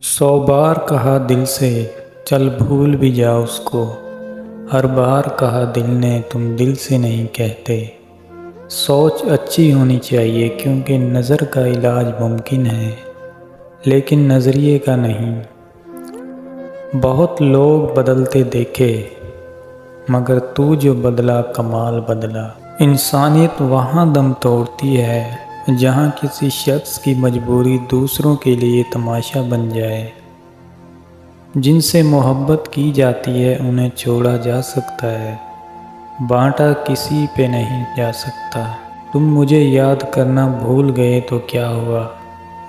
100 بار کہا دل سے چل بھول بھی جا اس کو، ہر بار کہا دل نے تم دل سے نہیں کہتے۔ سوچ اچھی ہونی چاہیے کیونکہ نظر کا علاج ممکن ہے لیکن نظریے کا نہیں۔ بہت لوگ بدلتے دیکھے مگر تو جو بدلا کمال بدلا۔ انسانیت وہاں دم توڑتی ہے جہاں کسی شخص کی مجبوری دوسروں کے لیے تماشا بن جائے۔ جن سے محبت کی جاتی ہے انہیں چھوڑا جا سکتا ہے، بانٹا کسی پہ نہیں جا سکتا۔ تم مجھے یاد کرنا بھول گئے تو کیا ہوا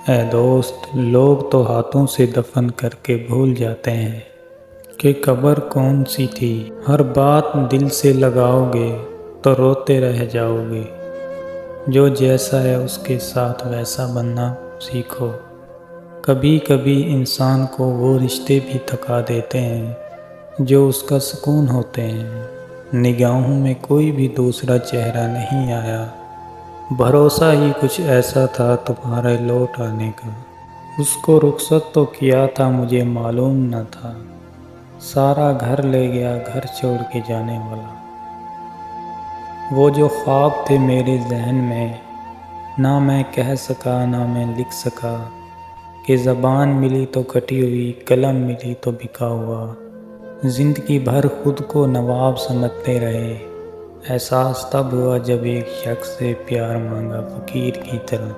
اے دوست، لوگ تو ہاتھوں سے دفن کر کے بھول جاتے ہیں کہ قبر کون سی تھی۔ ہر بات دل سے لگاؤ گے تو روتے رہ جاؤ گے۔ جو جیسا ہے اس کے ساتھ ویسا بننا سیکھو۔ کبھی کبھی انسان کو وہ رشتے بھی تھکا دیتے ہیں جو اس کا سکون ہوتے ہیں۔ نگاہوں میں کوئی بھی دوسرا چہرہ نہیں آیا، بھروسہ ہی کچھ ایسا تھا تمہارے لوٹ آنے کا۔ اس کو رخصت تو کیا تھا مجھے معلوم نہ تھا، سارا گھر لے گیا گھر چھوڑ کے جانے والا۔ وہ جو خواب تھے میرے ذہن میں، نہ میں کہہ سکا نہ میں لکھ سکا، کہ زبان ملی تو کٹی ہوئی، قلم ملی تو بکا ہوا۔ زندگی بھر خود کو نواب سمجھتے رہے، احساس تب ہوا جب ایک شخص سے پیار مانگا فقیر کی طرح۔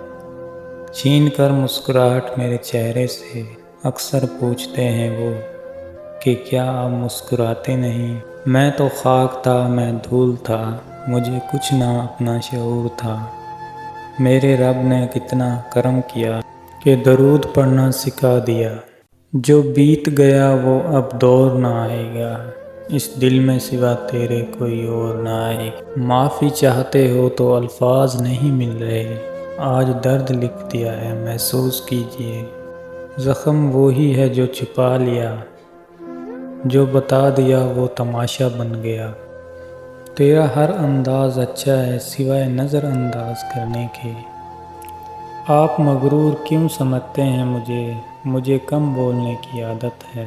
چھین کر مسکراہٹ میرے چہرے سے، اکثر پوچھتے ہیں وہ کہ کیا آپ مسکراتے نہیں۔ میں تو خاک تھا میں دھول تھا، مجھے کچھ نہ اپنا شعور تھا۔ میرے رب نے کتنا کرم کیا کہ درود پڑھنا سکھا دیا۔ جو بیت گیا وہ اب دور نہ آئے گا، اس دل میں سوا تیرے کوئی اور نہ آئے گا۔ معافی چاہتے ہو تو الفاظ نہیں مل رہے، آج درد لکھ دیا ہے محسوس کیجئے۔ زخم وہی ہے جو چھپا لیا، جو بتا دیا وہ تماشا بن گیا۔ تیرا ہر انداز اچھا ہے سوائے نظر انداز کرنے کے۔ آپ مغرور کیوں سمجھتے ہیں مجھے کم بولنے کی عادت ہے۔